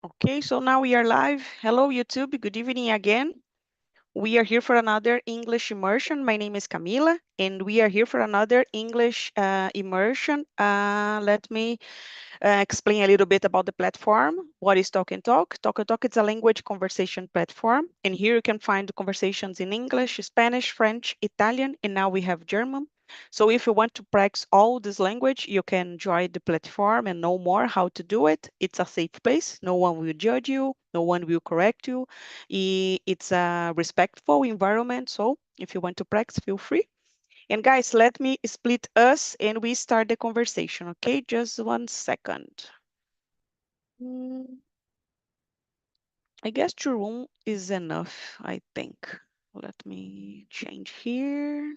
Okay, so now we are live. Hello, YouTube. Good evening again. We are here for another English immersion. My name is Camila, and we are here for another English immersion. Let me explain a little bit about the platform. What is Talk and Talk? Talk and Talk is a language conversation platform, and here you can find conversations in English, Spanish, French, Italian, and now we have German. So if you want to practice all this language, you can join the platform and know more how to do it. It's a safe place. No one will judge you. No one will correct you. It's a respectful environment. So if you want to practice, feel free. And guys, let me split us and we start the conversation, okay? Just 1 second. I guess your room is enough, I think. Let me change here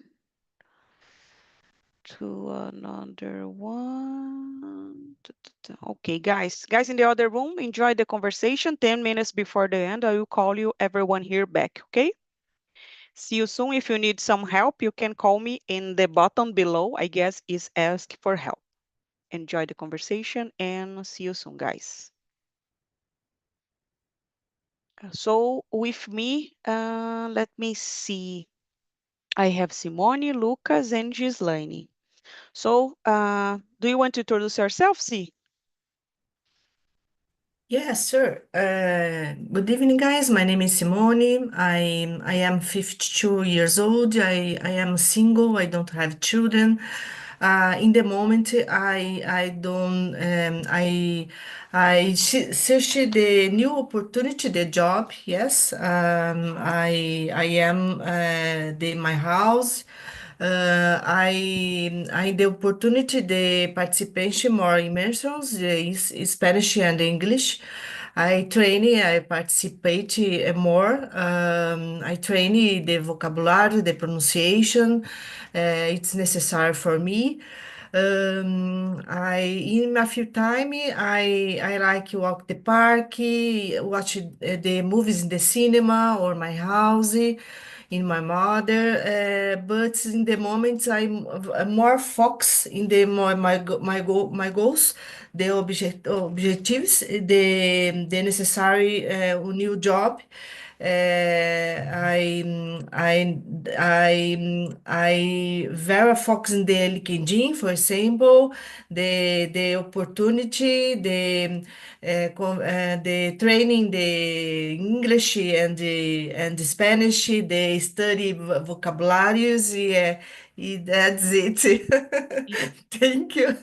to another one. Okay, guys. Guys in the other room, enjoy the conversation. 10 minutes before the end, I will call you everyone here back, okay? See you soon. If you need some help, you can call me in the button below, I guess is ask for help. Enjoy the conversation and see you soon, guys. So with me, let me see. I have Simone, Lucas, and Gislaine. So do you want to introduce yourself, Si? Yes, sure. Good evening, guys. My name is Simone. I am 52 years old. I am single. I don't have children. In the moment, I don't search the new opportunity, the job. Yes, I am my house. I the opportunity the participation more immersions is Spanish and English. I participate more. I train the vocabulary, the pronunciation. It's necessary for me. In my free time, I like walk the park, watch the movies in the cinema or my house in my mother, but in the moment I'm more focused in the my goals, the objectives, the necessary new job. I very focus in the LinkedIn, for example, the opportunity, the training, the English and the Spanish, the study vocabularies. Yeah, that's it. Thank you.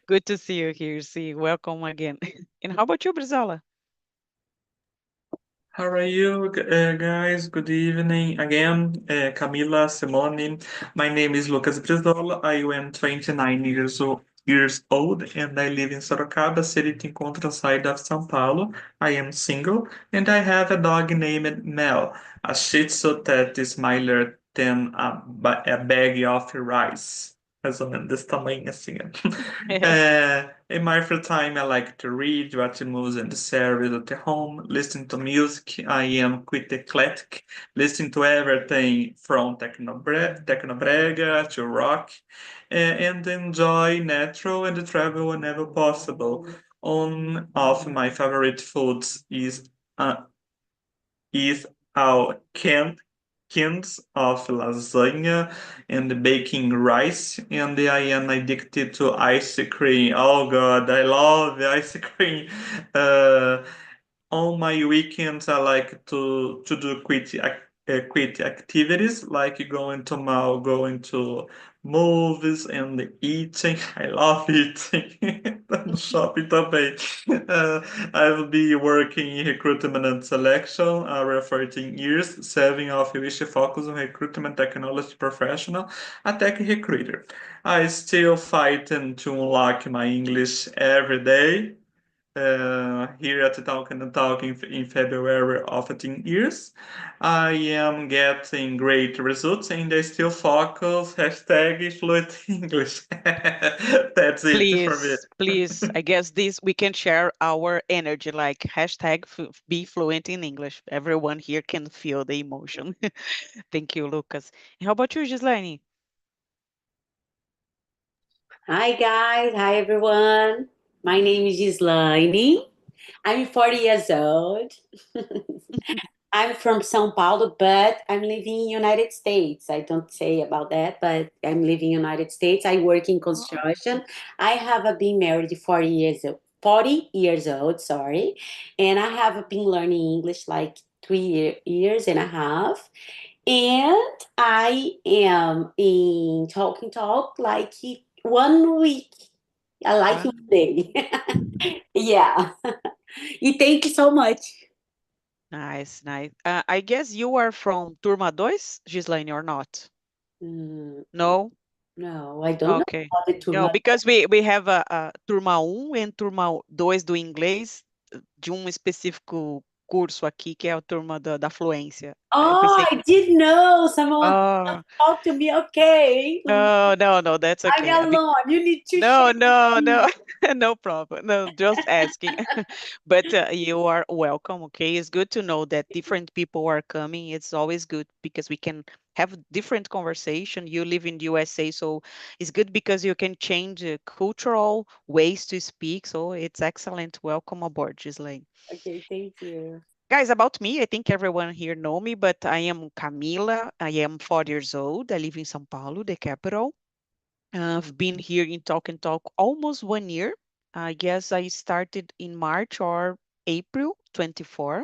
Good to see you here, Si. Welcome again. And how about you, Brizola? How are you, guys? Good evening again. Camila, Simone. My name is Lucas Brizola. I am 29 years old and I live in Sorocaba, city que encontra side of São Paulo. I am single and I have a dog named Mel, a Shih Tzu that is smaller than a bag of rice. Mais ou menos desse tamanho assim. In my free time, I like to read, watch movies and series at home, listen to music. I am quite eclectic, listening to everything from technobrega to rock, and enjoy natural and travel whenever possible. One of my favorite foods is our cans of lasagna and baking rice, and I am addicted to ice cream. Oh God, I love ice cream. Uh, on my weekends, I like to do quit activities like going to mall, going to movies and eating. I love eating. Shopping também. I've been working in recruitment and selection over 14 years, serving of which focus on recruitment technology professional, a tech recruiter. I still fighting to unlock my English every day here at the TALK in February of 10 years. I am getting great results and I still focus hashtag fluent English. That's it for me. Please, please. I guess this we can share our energy, like hashtag be fluent in English. Everyone here can feel the emotion. Thank you, Lucas. And how about you, Gislaine? Hi guys, hi everyone. My name is Gislaine. I'm 40 years old. I'm from São Paulo, but I'm living in United States. I don't say about that, but I'm living in United States. I work in Oh, construction. I have been married 40 years old, sorry. And I have been learning English like 3 years and a half. And I am in Talking Talk like 1 week. I like wow. one day. Yeah. E thank you so much. Nice, nice. I guess you are from Turma 2, Gislaine, or not? Mm, No? no, I don't know Okay. about the No, turma. because we have a Turma 1 e Turma 2 do inglês de um específico curso aqui, que é a turma da fluência. Aí eu Oh, pensei I que... didn't know someone Oh, talked to me. Okay. no, no, no, that's I'm okay. alone. You need to No, share no, with no, me. no problem. No, just asking. But you are welcome, okay? It's good to know that different people are coming. It's always good because we can have different conversation. You live in the USA, so it's good because you can change cultural ways to speak. So it's excellent. Welcome aboard, Gislaine. Okay, thank you. Guys, about me, I think everyone here know me, but I am Camila. I am 40 years old. I live in São Paulo, the capital. I've been here in Talk and Talk almost 1 year. I guess I started in March or April 24.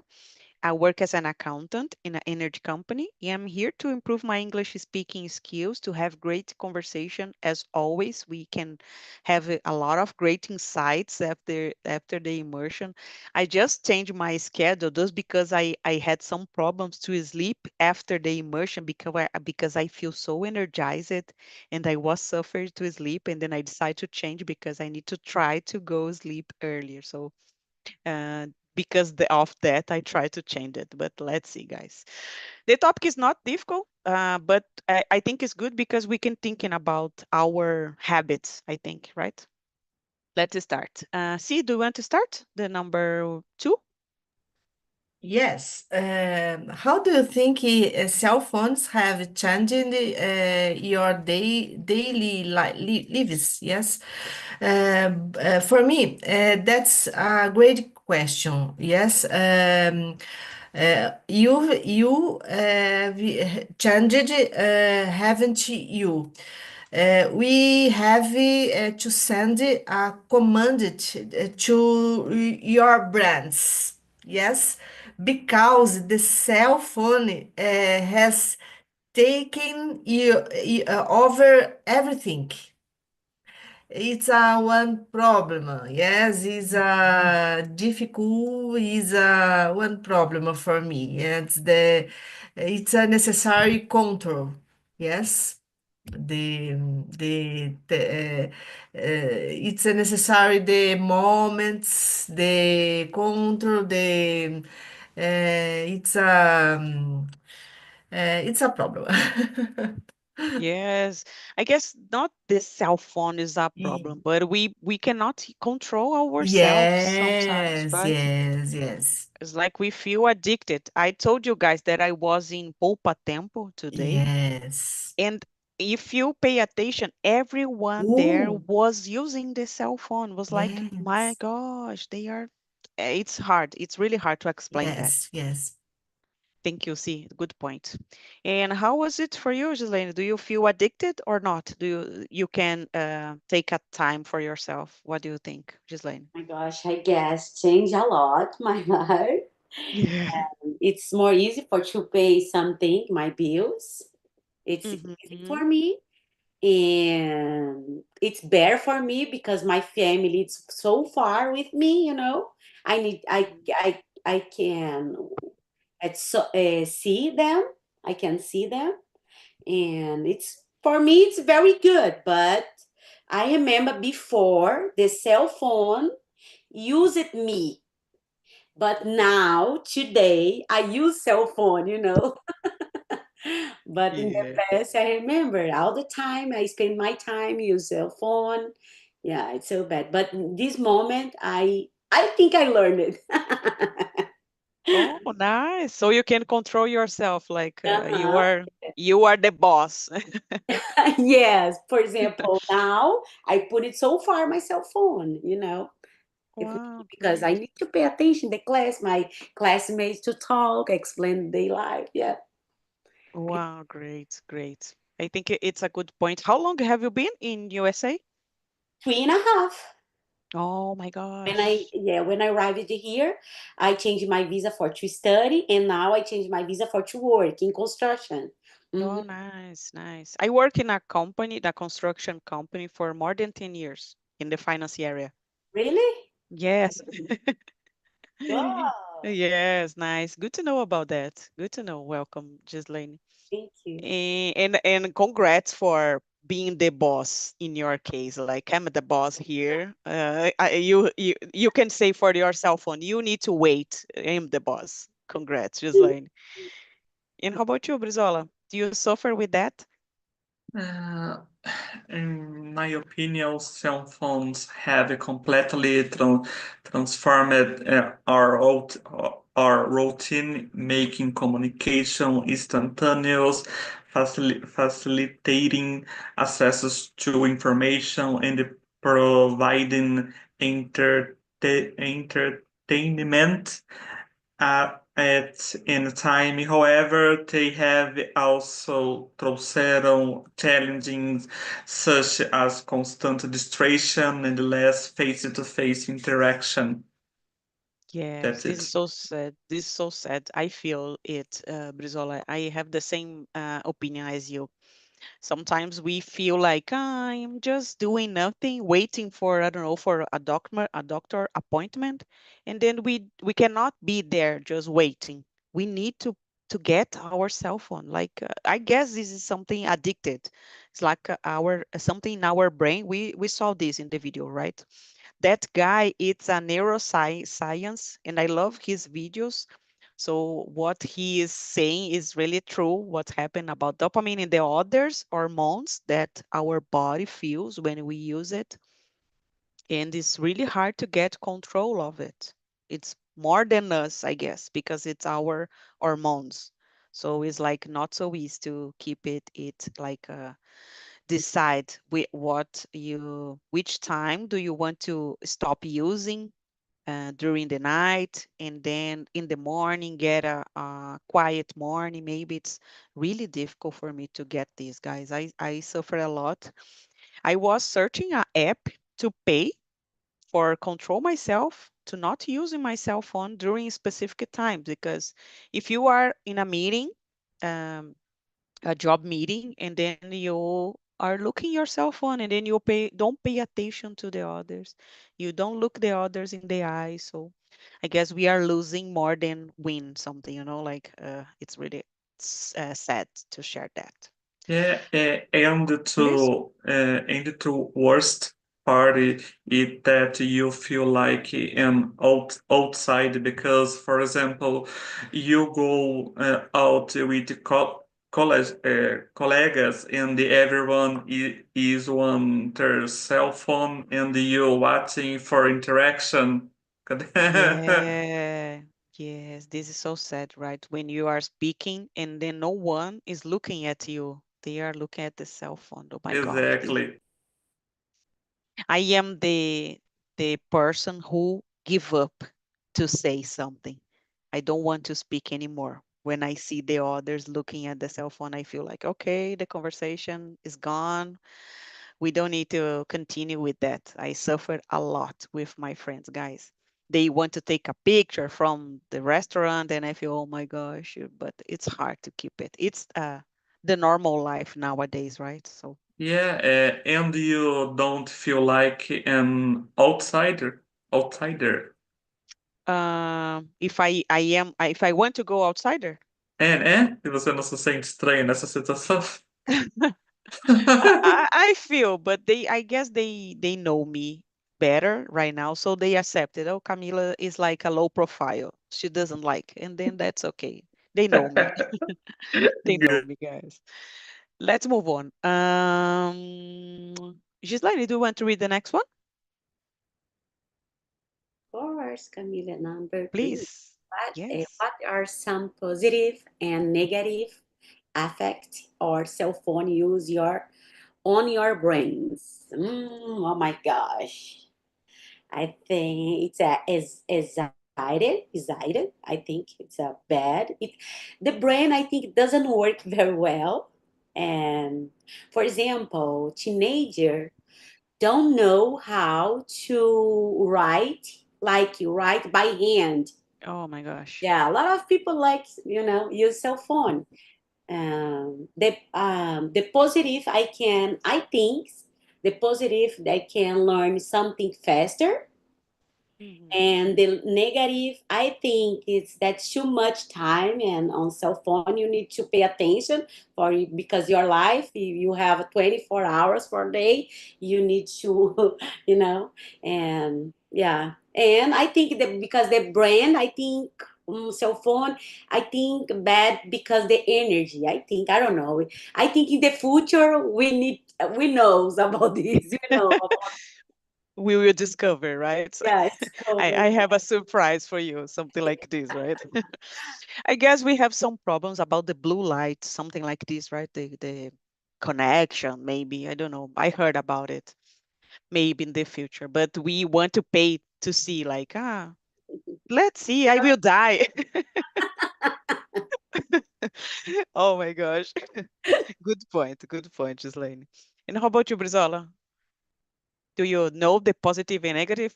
I work as an accountant in an energy company. I'm here to improve my English speaking skills, to have great conversation. As always, we can have a lot of great insights after the immersion. I just changed my schedule just because I had some problems to sleep after the immersion because I feel so energized and I was suffering to sleep, and then I decided to change because I need to try to go sleep earlier. So because of that, I try to change it. But let's see, guys. The topic is not difficult, but I think it's good because we can thinking about our habits, I think, right? Let's start. See, do you want to start? The number 2? Yes. How do you think cell phones have changed your daily lives? Yes. For me, that's a great question. Yes. Changed, haven't you? We have to send a command to your brands. Yes, because the cell phone has taken over everything. It's a one problem. Yes, it's a difficult. Is a one problem for me. It's a necessary control. Yes, the it's a necessary the moments the control it's a problem. Yes, I guess not the cell phone is a Ye- problem, but we cannot control ourselves sometimes, yes, right? yes, yes, It's like we feel addicted. I told you guys that I was in Poupa Tempo today. yes. And if you pay attention, everyone there Ooh, was using the cell phone. Was like, my yes, gosh, they are. It's hard. It's really hard to explain that. yes, yes. Thank you, see, good point. And how was it for you, Gislaine? Do you feel addicted or not? Do you can take a time for yourself? What do you think, Gislaine? My gosh, I guess change a lot my life. Yeah. It's more easy for to pay something, my bills. It's easy Mm-hmm. for me. And it's better for me because my family is so far with me, I need I can see them. I can see them, and it's for me it's very good. But I remember before the cell phone used me, but now today I use cell phone. But in the Yeah. past, I remember all the time I spend my time use cell phone. Yeah, it's so bad. But in this moment, I think I learned it. Oh, nice. So you can control yourself, like Uh-huh. you are the boss. Yes. For example, now I put it so far my cell phone. Wow, Because I great. need to pay attention the class, my classmates to talk, explain their life. Yeah, Wow, great, great. I think it's a good point. How long have you been in USA? 3.5. Oh my When gosh. I arrived here, I changed my visa for to study, and now I changed my visa for to work in construction. Oh, Mhm. nice, nice. I work in a company, the construction company, for more than 10 years in the finance area. Really? Yes. Wow. Yes, nice. Good to know about that. Good to know. Welcome, Ghislaine. Thank you. And congrats for being the boss in your case. Like I'm the boss here. You can say for your cell phone, you need to wait. I'm the boss. Congrats, Ghislaine. And how about you, Brizola? Do you suffer with that? Uh, in my opinion, cell phones have completely transformed our routine, making communication instantaneous, facilitating access to information and providing entertainment at in time. However, they have also trouxeram challenges such as constant distraction and less face-to-face interaction. Yes, That's this is it. so sad. This is so sad. I feel it, Brizola. I have the same opinion as you. Sometimes we feel like I'm just doing nothing, waiting for, I don't know, for a doctor appointment, and then we cannot be there just waiting. We need to get our cell phone. Like I guess this is something addicted. It's like our something in our brain. We saw this in the video, right? That guy, it's a neuroscience, and I love his videos. So what he is saying is really true. What happened about dopamine and the others hormones that our body feels when we use it, and it's really hard to get control of it. It's more than us, I guess, because it's our hormones. So it's like not so easy to keep it like decide which time do you want to stop using during the night, and then in the morning get a quiet morning. Maybe it's really difficult for me to get these guys. I suffer a lot. I was searching an app to pay for control myself to not using my cell phone during specific times, because if you are in a meeting, um, a job meeting, and then you are looking your cell phone, and then you don't pay attention to the others, you don't look the others in the eyes. So I guess we are losing more than win something, like it's really sad to share that. Yeah, Please. and the worst part is that you feel like an outside because, for example, you go out with college colleagues and everyone is on their cell phone and you watching for interaction. Yeah, yes, this is so sad, right? When you are speaking and then no one is looking at you, they are looking at the cell phone. Oh my gosh, Exactly. I am the person who give up to say something. I don't want to speak anymore. When I see the others looking at the cell phone, I feel like, okay, the conversation is gone. We don't need to continue with that. I suffered a lot with my friends, guys. They want to take a picture from the restaurant, and I feel, oh my gosh, but it's hard to keep it. It's the normal life nowadays, right? So Yeah, and you don't feel like an outsider. Outsider. if I want to go outsider, E você não se sente estranho nessa situação? I feel, but I guess they know me better right now, so they accept it. Oh, Camila is like a low profile. She doesn't like, and then that's okay. They know me. They know Good. me, guys. Let's move on. Gislaine, do you want to read the next one, Of course, Camila, number 3. please? Yes. What are some positive and negative effect or cell phone use on your brains? Oh my gosh. I think it's excited. I think it's a bad. The brain, I think, doesn't work very well. And for example, teenager don't know how to write, like you write by hand. Oh my gosh. Yeah, a lot of people like, use cell phone. The positive, I think the positive, they can learn something faster. Mhm. And the negative, I think it's that's too much time, and on cell phone you need to pay attention because your life, you have 24 hours per day, you need to, you know, and yeah. And I think that because the brand, I think, cell phone, I think bad because the energy. I don't know. I think in the future we knows about this. We will discover, right? Yeah, it's covered. I have a surprise for you, something like this, right? I guess we have some problems about the blue light, something like this, right? The connection, maybe. I don't know. I heard about it, maybe in the future, but we want to pay to see, like, let's see, I will die. Oh my gosh. Good point, Gislaine. And how about you, Brizola? Do you know the positive and negative?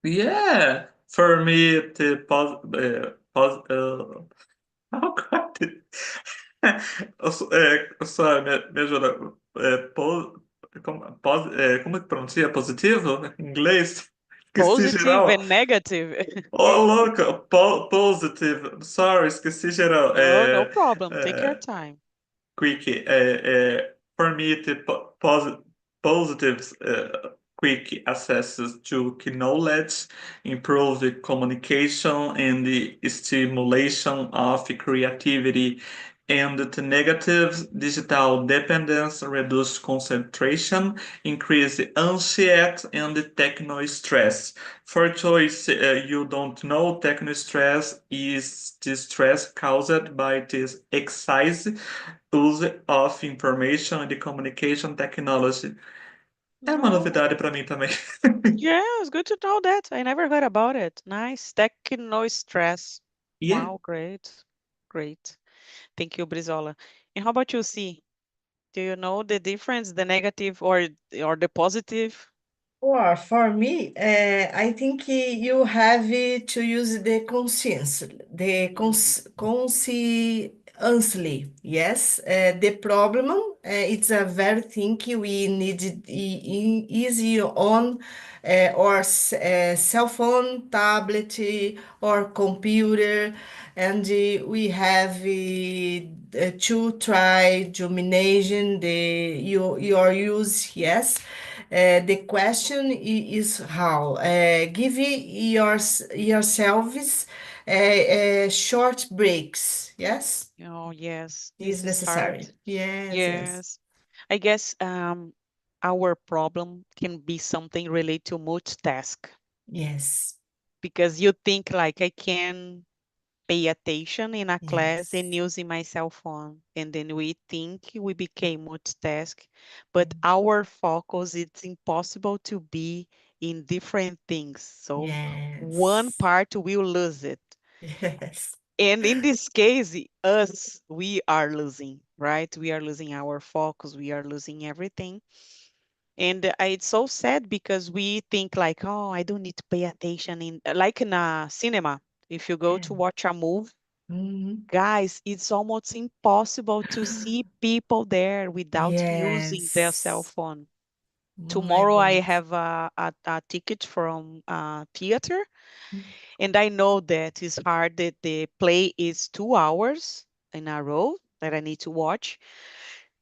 Yeah, for me, the how could it? Só me ajuda. Como que pronuncia? Positivo? Em inglês? Esqueci Positive geral. and negative. Oh, louca. Positive. Sorry, esqueci geral. Oh, no problem. Take your time. Quick. For me, the positive quick access to key knowledge, improve the communication and the stimulation of creativity, and the negatives, digital dependence, reduce concentration, increase anxiety and the techno stress. For choice, you don't know, techno stress is the stress caused by this excessive use of information and communication technology. É uma Oh, novidade para mim também. yeah, it's good to know that. I never heard about it. Nice. Techno stress. Yeah. Wow, great. Great. Thank you, Brizola. And how about you, C? Do you know the difference, the negative or the positive? Well, for me, I think you have to use the conscience, the Mhm. consciously. Yes, the problem it's a very thing we need easy on or cell phone, tablet, or computer, and we have to try domination the your use. Yes. The question is how give yourselves short breaks. Yes, Oh, yes, is this is hard. necessary. Yes, yes, Yes. I guess our problem can be something related to multitask yes, because you think like I can pay attention in a class and yes, using my cell phone. And then we think we became multitask, but our focus, it's impossible to be in different things. So one yes, part will lose it. yes, And in this case, us, we are losing, right? We are losing our focus, we are losing everything. And it's so sad because we think like, oh, I don't need to pay attention in like in a cinema. If you go yeah. to watch a movie, Mhm. guys, it's almost impossible to see people there without using their cell Yes. phone. Oh my Tomorrow I God. have a ticket from theater, and I know that it's hard that the play is 2 hours in a row that I need to watch.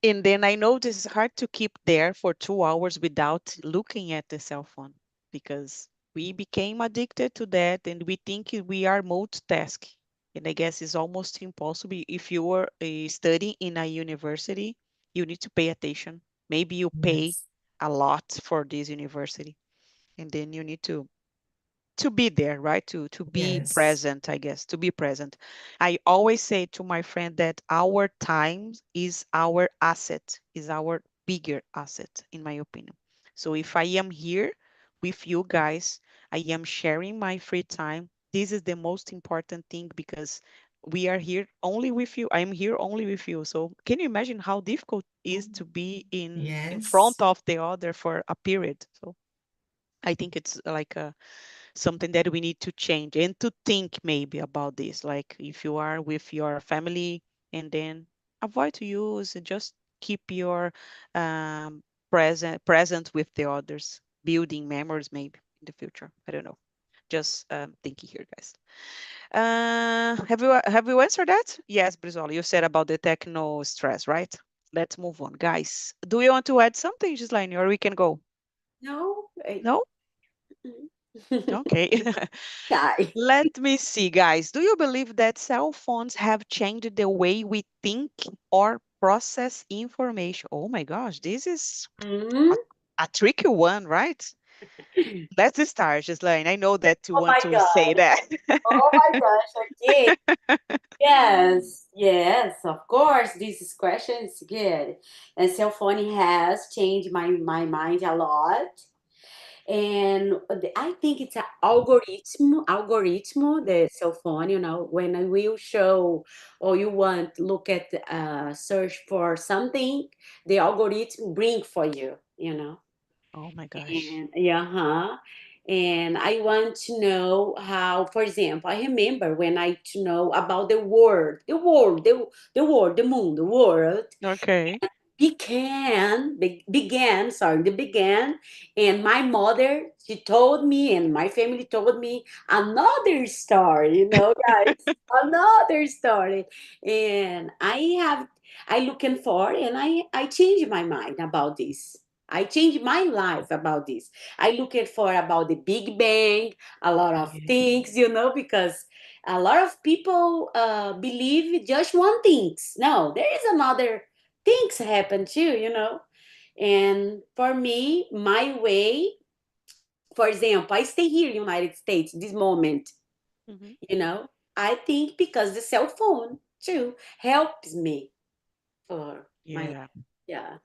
And then I know this is hard to keep there for 2 hours without looking at the cell phone because we became addicted to that and we think we are multitasking. And I guess it's almost impossible. If you are studying in a university, you need to pay attention. Maybe you pay Yes, a lot for this university, and then you need to be there, right? To be yes, present, I guess, to be present. I always say to my friend that our time is our asset, is our bigger asset, in my opinion. So if I am here with you guys. I am sharing my free time. This is the most important thing because we are here only with you. I'm here only with you. So can you imagine how difficult it is to be in front Yes. of the other for a period? So I think it's like something that we need to change and to think maybe about this. Like if you are with your family and then avoid to use and just keep your present with the others, building memories maybe in the future. I don't know. Just thinking here, guys. Have you answered that? Yes, Brizola, you said about the techno stress, right? Let's move on, guys. Do you want to add something, Gislaine, or we can go? No, No? Okay. shy. Let me see, guys. Do you believe that cell phones have changed the way we think or process information? Oh my gosh, this is a, Mm. a tricky one, right? Let's start, Gislaine. I know that you Oh want my to say God. that. Oh my gosh. Okay. Yes, yes, of course. This question is good. And cell phone has changed my mind a lot. And I think it's an algorithm, the cell phone, when I will show or you want look at search for something, the algorithm bring for you. Oh my gosh. And yeah, and I want to know how, for example, I remember when I to know about the moon, the world Okay. began, and my mother, she told me, and my family told me another story, guys, another story. And I looking for, and I changed my mind about this. I changed my life about this. I looked for about the Big Bang, a lot of Yeah. things, because a lot of people believe just one things. No, there is another things happen too. And for me, my way, for example, I stay here in United States this moment, Mhm. you know. I think because the cell phone too helps me for my Yeah, life. Yeah.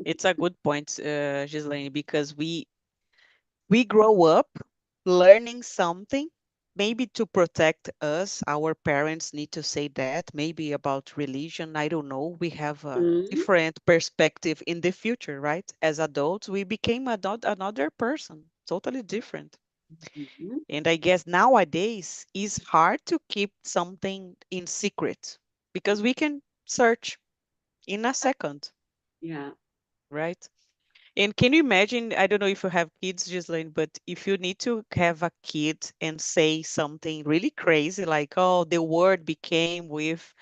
it's a good point, Gislaine, because we grow up learning something, maybe to protect us. Our parents need to say that, maybe about religion. I don't know. We have a Mhm. different perspective in the future, right? As adults, we became another person, totally different. Mhm. And I guess nowadays it's hard to keep something in secret because we can search in a second, Yeah. right? And can you imagine? I don't know if you have kids, Gislaine, but if you need to have a kid and say something really crazy, like, oh, the word became with,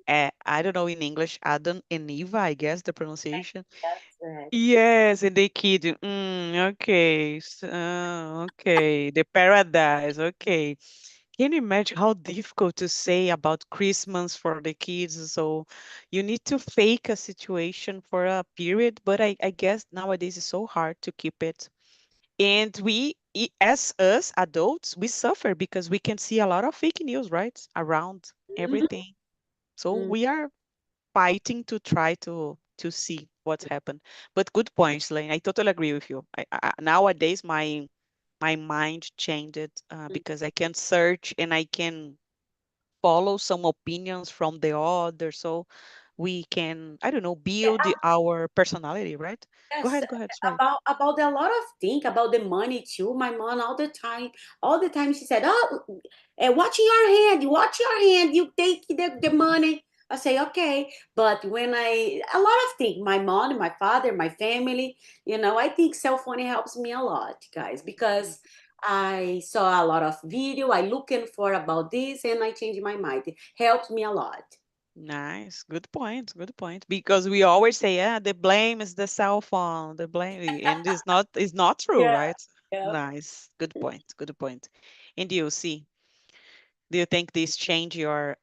I don't know in English, Adam and Eva, I guess the pronunciation. That's right. Yes, and they kid you. Okay, okay, the paradise. Okay. Can you imagine how difficult to say about Christmas for the kids? So you need to fake a situation for a period, but I guess nowadays it's so hard to keep it. And as us adults, we suffer because we can see a lot of fake news, right? Around Mhm. everything. So Mhm. we are fighting to try to see what's happened. But good points, Lane. I totally agree with you. Nowadays, my mind changed because I can search and I can follow some opinions from the other, so we can, I don't know, build our personality, right? Yes, Go ahead. Sorry. about a lot of things about the money too. My mom all the time she said, "Oh, watch your hand, watch your hand. You take the money." I say, "Okay," but when a lot of things, my mom, my father, my family, I think cell phone helps me a lot, guys, Mm. because I saw a lot of video. I looking for about this, and I changed my mind. It helps me a lot. Nice, good point, good point. Because we always say, yeah, the blame is the cell phone, the blame, and it's not true, Yeah. right? Yeah. Nice, good point, good point. And do you see, do you think this change your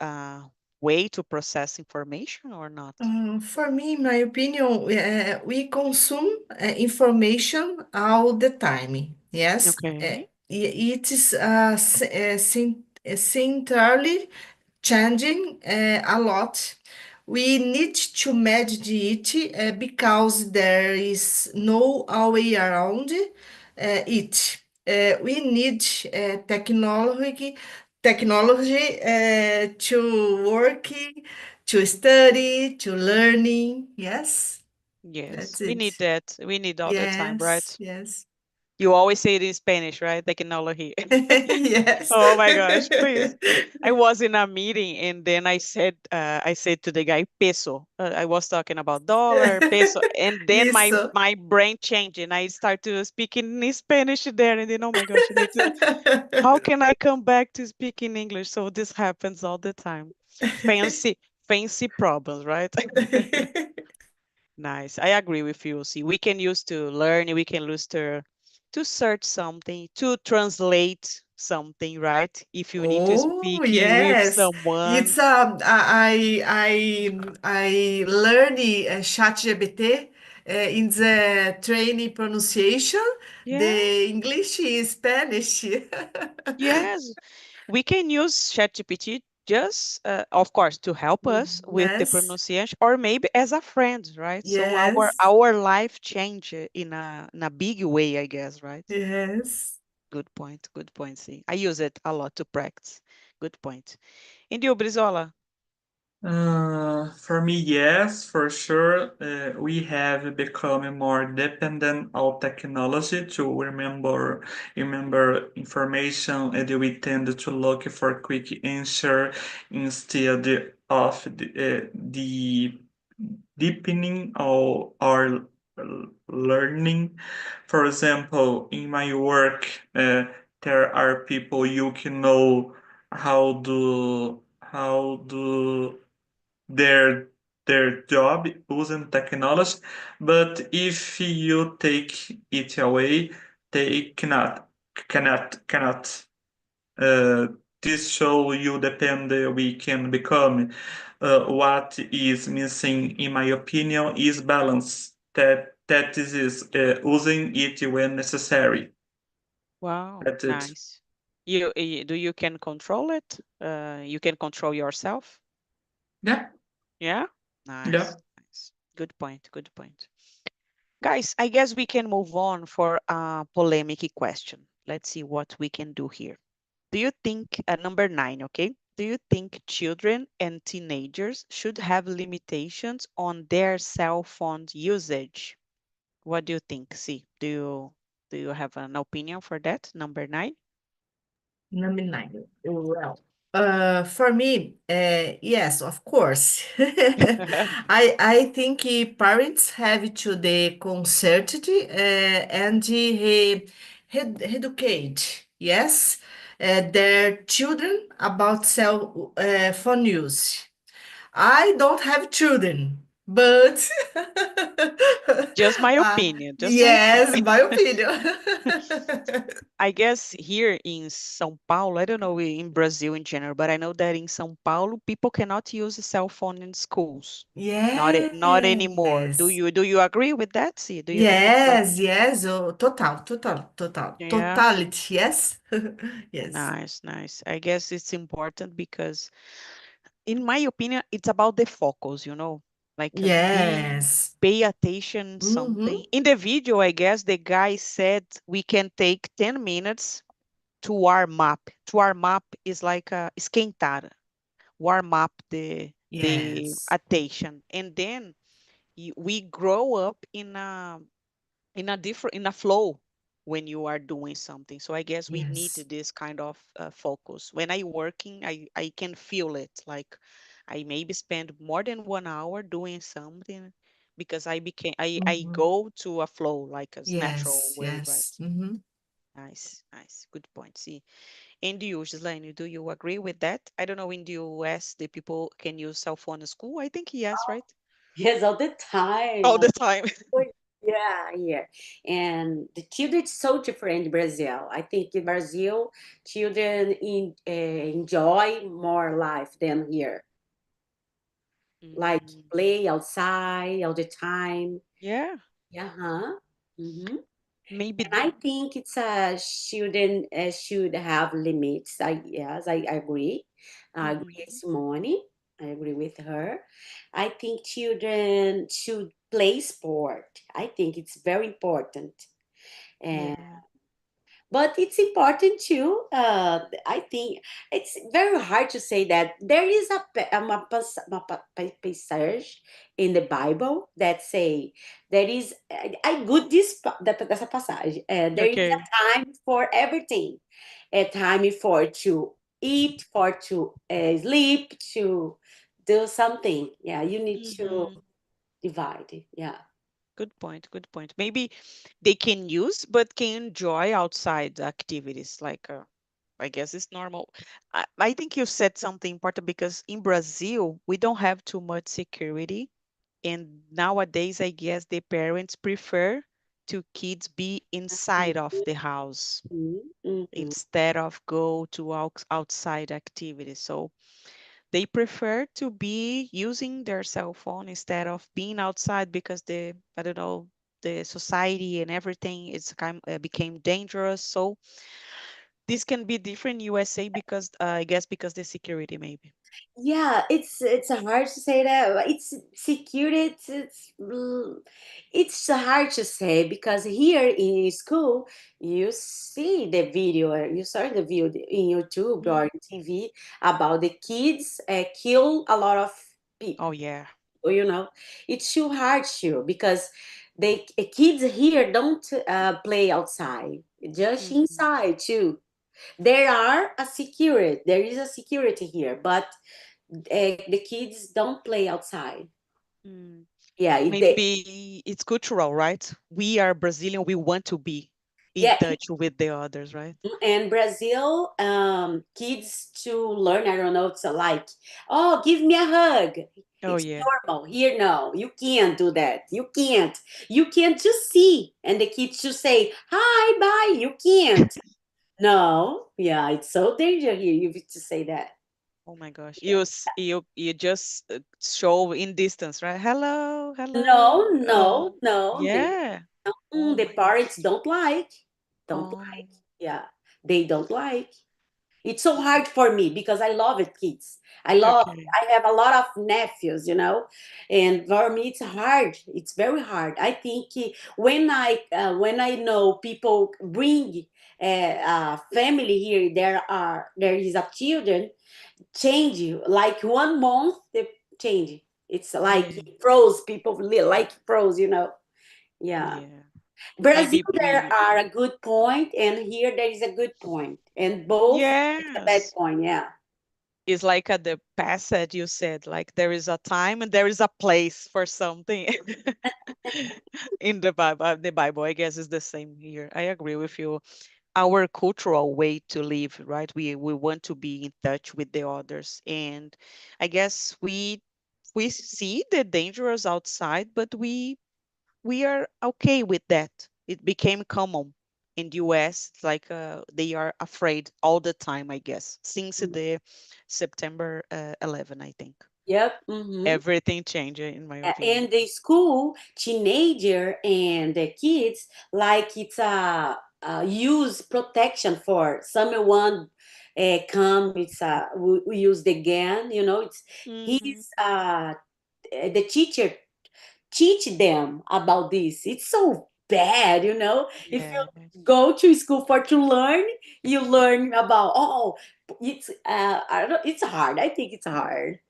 way to process information or not? For me, in my opinion, we consume information all the time. Yes. Okay. It is centrally changing a lot. We need to manage it because there is no our way around it. We need technology to work, to study, to learning. Yes, Yes, that's we need it. that. We need all the time, right? Yes, yes. You always say it in Spanish, right? Technology. Yes. Oh my gosh, please. I was in a meeting and then I said to the guy peso. I was talking about dollar, peso, and then my Isso. my brain changed and I start to speak in Spanish there and then oh my gosh, I need to how can I come back to speak in English? So this happens all the time. Fancy fancy problems, right? Nice. I agree with you. See, we can use to learn, we can use to search something, to translate something, right? If you need to Oh, speak with yes. someone. It's I learned ChatGPT in the training pronunciation, Yeah, the English is Spanish. yes. We can use ChatGPT just, of course, to help us with the Yes, pronunciation, or maybe as a friend, right? So our yes, our life change in a big way, I guess, right? yes. Good point. Good point. See, I use it a lot to practice. Good point. And you, Brizola? For me, yes, for sure. We have become more dependent on technology to remember information, and we tend to look for quick answer instead of the deepening our learning. For example, in my work, there are people you can know how do their job using technology, but if you take it away, they cannot. Uh, this show you depend we can become. What is missing, in my opinion, is balance. That is using it when necessary. Wow, That's it. nice. Do you can control it? You can control yourself? Yeah, Yeah? yeah. Nice, nice. Good point, good point. Guys, I guess we can move on for a polemic question. Let's see what we can do here. Do you think, number 9, okay? Do you think children and teenagers should have limitations on their cell phone usage? What do you think? See, do you have an opinion for that? Number 9? Number nine. Well, for me, yes, of course. I think parents have to the concerted and educate, yes, their children about cell phone use. I don't have children, but Just my opinion, just my yes, opinion. my opinion. I guess here in São Paulo, I don't know in Brazil in general, but I know that in São Paulo, people cannot use a cell phone in schools. Not anymore. Yes. Do you agree with that? See, do you think it's like Yes, yes. Oh, total. yeah, Totality, yes. Yes. nice, nice. I guess it's important because in my opinion, it's about the focus, like Yes. pay attention Mm-hmm. something. In the video, I guess the guy said we can take 10 minutes to warm up. To warm up is like esquentar, warm up the Yes. attention, and then we grow up in a flow when you are doing something. So I guess we need Yes. this kind of focus. When I working, I can feel it. Like I maybe spend more than 1 hour doing something because I Mm-hmm. go to a flow like a natural Yes, way, right? yes. Mm-hmm. Nice, nice, good point. See, and you, Gislaine, do you agree with that? I don't know, in the US, the people can use cell phone in school. I think yes, right? Yes, all the time. All the time. Yeah, yeah. And the children is so different in Brazil. I think in Brazil, children enjoy more life than here. Like Mm, play outside all the time. yeah, Yeah, huh? Mm-hmm. maybe. And I think it's children should have limits. I Yes, I agree. I agree, Mhm. Simone. I agree with her. I think children should play sport. I think it's very important. And Yeah. but it's important too. I think it's very hard to say that there is a passage in the Bible that say there is I good this dessa passagem. There is Okay. a time for everything, a time for to eat, for to sleep, to do something. Yeah, you need to Mhm. divide it. Yeah. Good point. Good point. Maybe they can use, but can enjoy outside activities. Like, I guess it's normal. I think you said something important because in Brazil, we don't have too much security. And nowadays, I guess the parents prefer to kids be inside of the house Mm-hmm. instead of go to outside activities. So they prefer to be using their cell phone instead of being outside because the I don't know the society and everything is kind became dangerous. So this can be different USA because I guess because the security maybe. Yeah, it's hard to say that. It's security. It's hard to say because here in school you see the video, you saw the video in YouTube or Mhm. TV about the kids kill a lot of Oh people. yeah. You know, it's too hard to because the kids here don't play outside, just Mhm. inside too. There is a security here, but the kids don't play outside. Mm. Yeah, Maybe it's cultural, right? We are Brazilian. We want to be in yeah. touch with the others, right? And Brazil, kids to learn. I don't know. It's like, oh, give me a hug. Oh It's yeah. normal. Here, no, you can't do that. You can't. You can't just see, and the kids should say hi, bye. You can't. No, yeah, it's so dangerous here. You have to say that. Oh my gosh. Yeah. You just show in distance, right? Hello, hello. No, no, no. Yeah. Oh The my parents gosh. don't like. Don't Oh, like. Yeah, they don't like. It's so hard for me because I love it, kids. okay. I have a lot of nephews, and for me it's hard. It's very hard. I think when I know people bring family here, there is a children change like 1 month they change. It's like Yeah. froze people like froze, Yeah. Yeah. Brazil, Maybe there we are a good point, and here there is a good point, and both is a bad yes. point. Yeah, It's like at the passage you said, like there is a time and there is a place for something in the Bible. The Bible, I guess, is the same here. I agree with you. Our cultural way to live, right? We want to be in touch with the others, and I guess we see the dangers outside, but we are okay with that. It became common in the US. It's like they are afraid all the time, I guess, since the September 11, I think. yep. Mm-hmm. Everything changed, in my opinion. And the school teenager and the kids like it's a use protection for someone come. It's we use the gun. It's Hmm. he's the teacher teach them about this. It's so bad, If Yeah, you go to school for to learn, you learn about it's I don't know, it's hard. I think it's hard.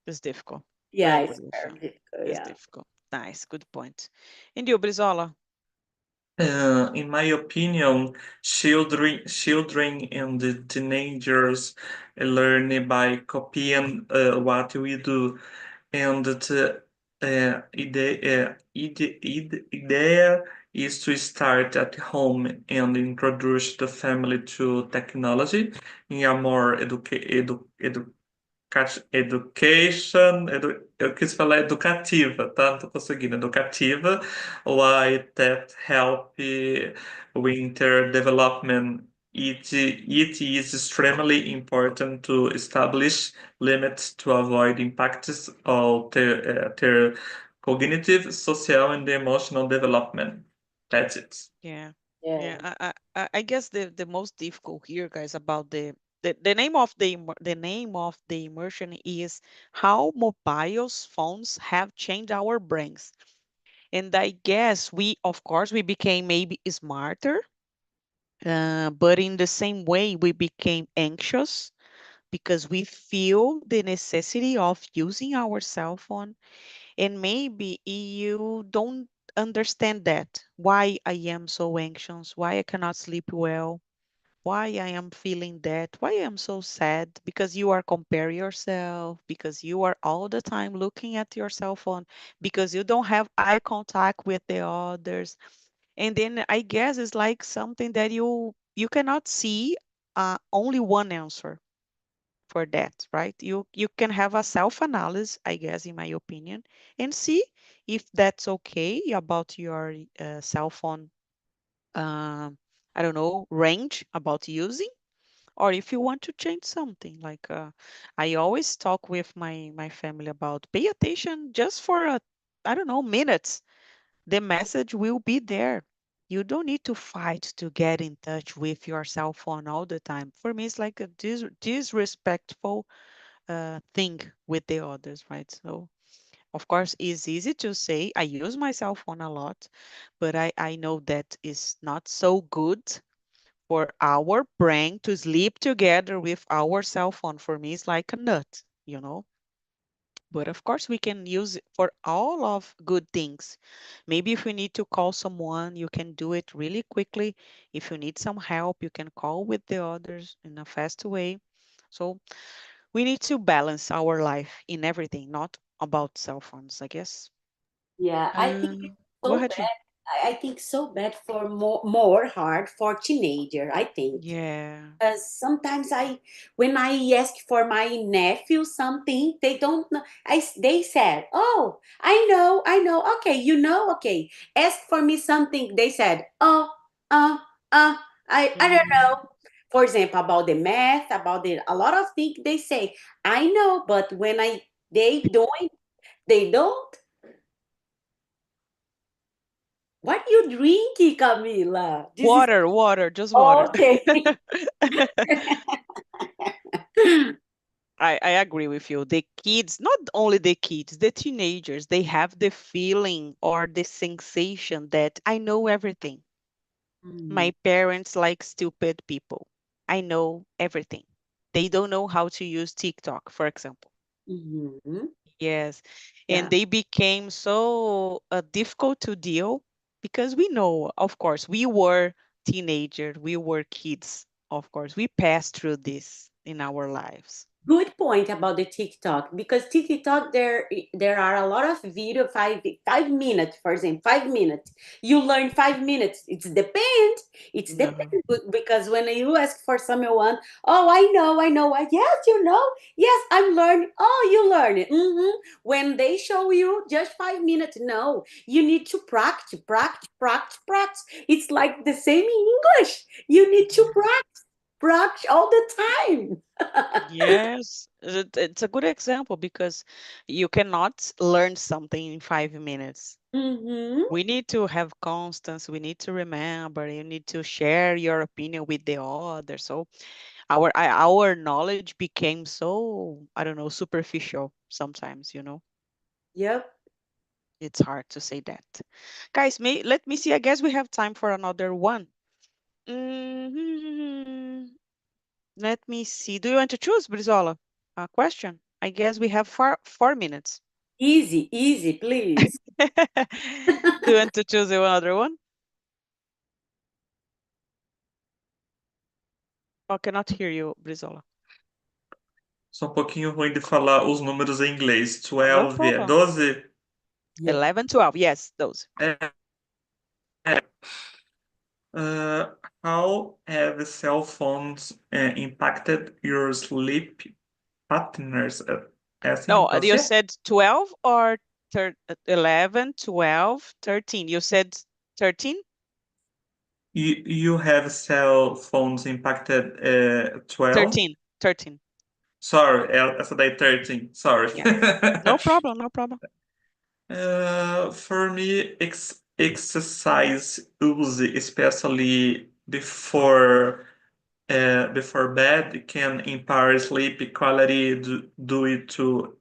it's difficult. I Yeah, agree it's with you. very difficult. It's Yeah. difficult. Nice, good point. And you, Brizola? In my opinion, children and the teenagers learn by copying what we do, and the idea is to start at home and introduce the family to technology in a more eu quis falar educativa, tá? Não tô conseguindo. Educativa, why that help winter development. It is extremely important to establish limits to avoid impacts of their cognitive, social, and emotional development. That's it. Yeah. Yeah, Yeah. I guess the most difficult here, guys, about the name of the name of the immersion is how mobile phones have changed our brains. And I guess we, of course, we became maybe smarter, but in the same way, we became anxious because we feel the necessity of using our cell phone. And maybe you don't understand that, why I am so anxious, why I cannot sleep well, why I am feeling that, why I am so sad, because you are comparing yourself, because you are all the time looking at your cell phone, because you don't have eye contact with the others. And then I guess it's like something that you cannot see only one answer for that, right? You can have a self-analysis, I guess, in my opinion, and see if that's okay about your cell phone, um, I don't know, range about using, or if you want to change something. Like I always talk with my family about pay attention just for I don't know, minutes. The message will be there. You don't need to fight to get in touch with your cell phone all the time. For me, it's like a disrespectful thing with the others, right? So, of course, it's easy to say I use my cell phone a lot, but I know that is not so good for our brain to sleep together with our cell phone. For me, it's like a nut, you know? But of course, we can use it for all of good things. Maybe if you need to call someone, you can do it really quickly. If you need some help, you can call with the others in a fast way. So we need to balance our life in everything, not about cell phones, I guess. Yeah, I think Uh, it's Go so ahead, Ju. bad. I think so bad for more hard for teenager, I think. Yeah. Because sometimes when I ask for my nephew something, they don't know. They said, "Oh, I know. Okay, you know, okay. Ask for me something." They said, "Oh, uh, I don't Mhm. know." For example, about the math, about a lot of things they say, "I know," but when they don't, they don't. What you drinking, Camila? This is Water, water, just water. okay. I agree with you. The kids, not only the kids, the teenagers, they have the feeling or the sensation that I know everything. My parents like stupid people. I know everything. They don't know how to use TikTok, for example. Mhm. Yes. And Yeah. they became so difficult to deal because we know, of course, we were teenagers, we were kids, of course. We passed through this in our lives. Good point about the TikTok because TikTok there are a lot of video 5 minutes, for example, 5 minutes. You learn 5 minutes. It's No. depend because when you ask for someone, oh, I know. Yes, you know. Yes, I'm learning. Oh, you learn it. When they show you just 5 minutes, no, you need to practice. It's like the same in English. You need to practice all the time. Yes, it's a good example because you cannot learn something in 5 minutes. Mm-hmm. We need to have constance. We need to remember. You need to share your opinion with the other. So our knowledge became so, I don't know, superficial sometimes, you know. Yep. It's hard to say that. Guys, let me see. I guess we have time for another one. Mhm. Let me see. Do you want to choose, Brizola? A question. I guess we have 4 minutes. Easy, please. Do you want to choose another one? I cannot hear you, Brizola. Sou um pouquinho ruim de falar os números em inglês. No 12 é problem. 12? Yep. 11, 12. Yes, those. É. Uh, how have cell phones impacted your sleep patterns? É assim No, que pode you ser? said 12 or 11, 12, 13. You said 13? You have cell phones impacted 12? 13. 13. Sorry, essa daí 13. Sorry. Yeah. No problem. No problem. For me, exercise use, especially before before bed can impair sleep quality due to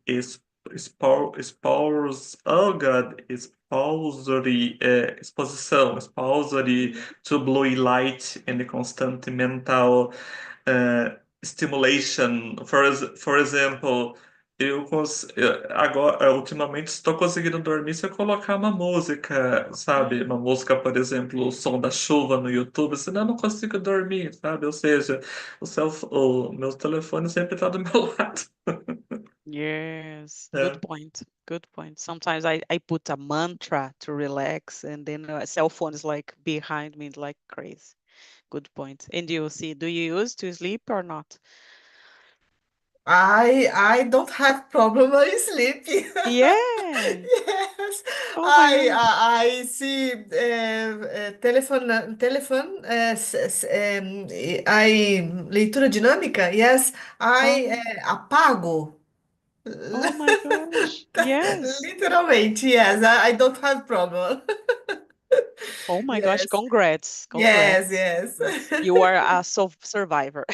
oh God, exposure to blue light and constant mental stimulation. For example, agora, ultimamente estou conseguindo dormir se eu colocar uma música, sabe? Uma música, por exemplo, o som da chuva no YouTube, senão eu não consigo dormir, sabe? Ou seja, o meu telefone sempre está do meu lado. Yes, good É. point. Good point. Sometimes I put a mantra to relax, and then a cell phone is like behind me like crazy. Good point. And you see, do you use to sleep or not? I don't have problem with sleeping. Yeah. Yes, Oh my God. I see telephone leitura dinâmica. Yes, I Oh, apago. oh my gosh. Yes. Literalmente, yes, I don't have problem. Oh my gosh. Yes, Congrats. yes, Congrats. yes. You are a survivor.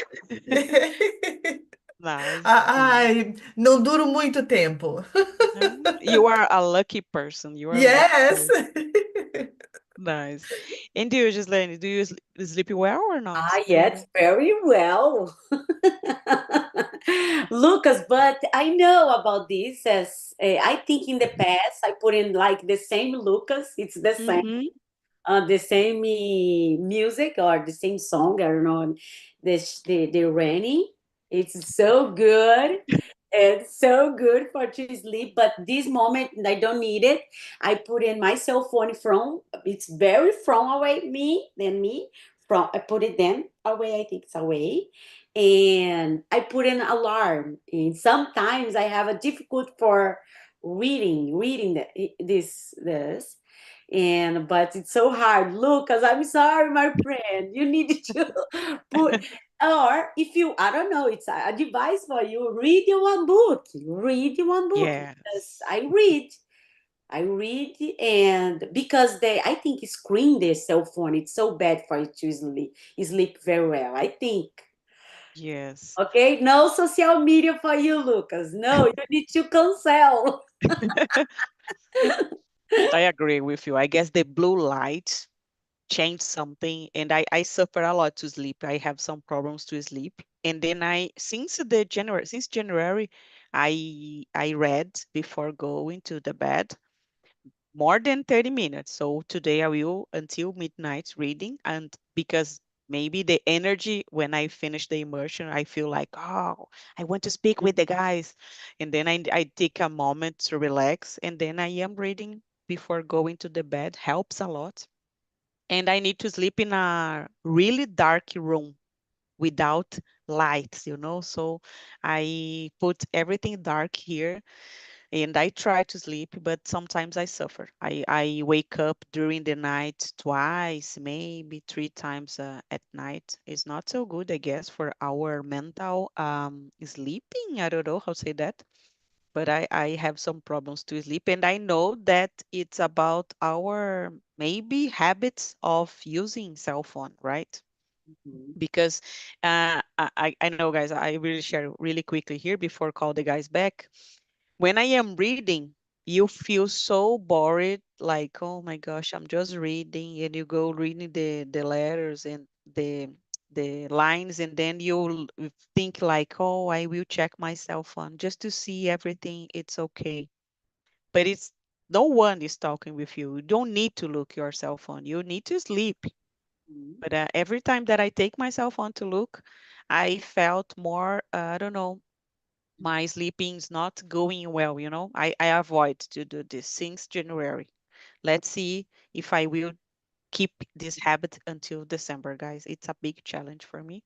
Nice. Nice. Ai, não duro muito tempo. Yeah. You are a lucky person. You are a lucky Yes. person. Nice. And do you, Gislaine, do you sleep well or not? Ah, Do yes, you? very well. Lucas, but I know about this as I think in the past I put in like the same Lucas, it's Mm-hmm. the same music or the same song. I don't know the rainy. It's so good. It's so good for to sleep. But this moment I don't need it. I put in my cell phone from it's very from away me than me. From I put it then away. I think it's away, and I put an alarm. And sometimes I have a difficult for reading this and but it's so hard. Lucas, I'm sorry, my friend. You need to put or if you I don't know, it's a device for you. Read your one book. Read your one book because Yes. I read and because they I think screen their cell phone, it's so bad for you to sleep very well. I think. Yes. Okay, no social media for you, Lucas. No, you need to cancel. I agree with you. I guess the blue light changed something, and I suffer a lot to sleep. I have some problems to sleep. And then since January, I read before going to the bed more than 30 minutes. So today I will until midnight reading, and because maybe the energy when I finish the immersion, I feel like, oh, I want to speak with the guys. And then I take a moment to relax, and then I am reading before going to the bed. Helps a lot. And I need to sleep in a really dark room without lights, So I put everything dark here and I try to sleep, but sometimes I suffer. I wake up during the night twice, maybe three times at night. It's not so good, I guess, for our mental sleeping. I don't know how to say that, but I have some problems to sleep. And I know that it's about our maybe habits of using cell phone, right? Mhm. Because I know, guys, I really share really quickly here before call the guys back when I am reading, you feel so bored, like, oh my gosh, I'm just reading, and you go reading the letters and the lines, and then you'll think like, oh, I will check my cell phone just to see everything. It's okay. But it's no one is talking with you. You don't need to look your cell phone. You need to sleep. Mhm. But every time that I take my cell phone to look, I felt more, I don't know, my sleeping's not going well, I avoid to do this since January. Let's see if I will keep this habit until December, guys. It's a big challenge for me.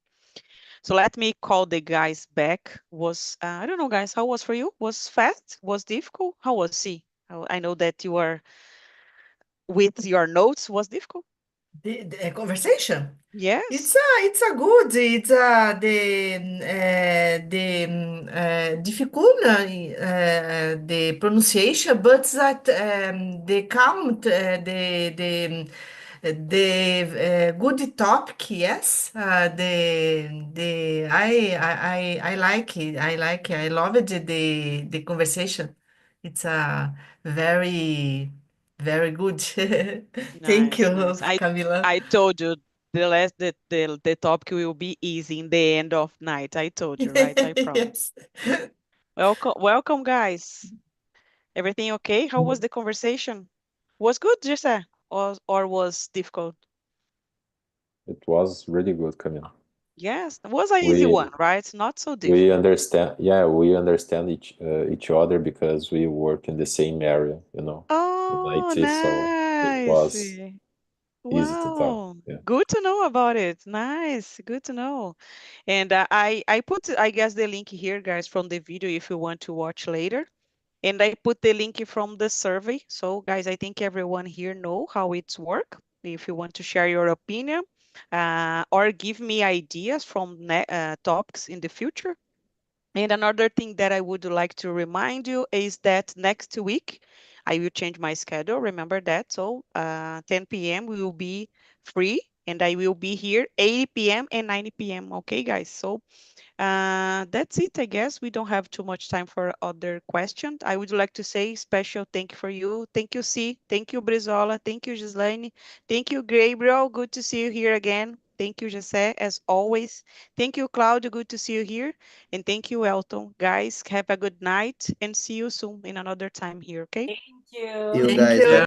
So let me call the guys back. Was I don't know, guys, how was for you? Was fast? Was difficult? How was he? I know that you are with your notes. Was difficult? The conversation. Yes. It's a the difficult the pronunciation, but that the count the The good topic, yes. I like it. I like it. I love it. The conversation. It's a very good. Thank Nice, you, nice. Camila. I told you the topic will be easy in the end of night. I told you, right? I promise. Yes. Welcome, guys. Everything okay? How was the conversation? Was good, Jesse? Or was difficult? It was really good, Camila. Yes, it was an easy We one, right? Not so we difficult. understand, yeah, we understand each other because we work in the same area, in Oh, IT, so it nice. was easy to talk. Wow. Yeah. Good to know about it. Nice. Good to know. And I put, I guess, the link here, guys, from the video if you want to watch later. And I put the link from the survey. So, guys, I think everyone here know how it's work. If you want to share your opinion or give me ideas from topics in the future. And another thing that I would like to remind you is that next week I will change my schedule. Remember that. So 10 p.m. we will be free and I will be here 8 p.m. and 9 p.m. Okay, guys. So that's it, I guess. We don't have too much time for other questions. I would like to say special thank you for you. Thank you, C. Thank you, Brizola. Thank you, Gislaine. Thank you, Gabriel. Good to see you here again. Thank you, Jesse, as always. Thank you, Claudio. Good to see you here. And thank you, Elton. Guys, have a good night and see you soon in another time here, okay? Thank See you you. Thank guys. you. Bye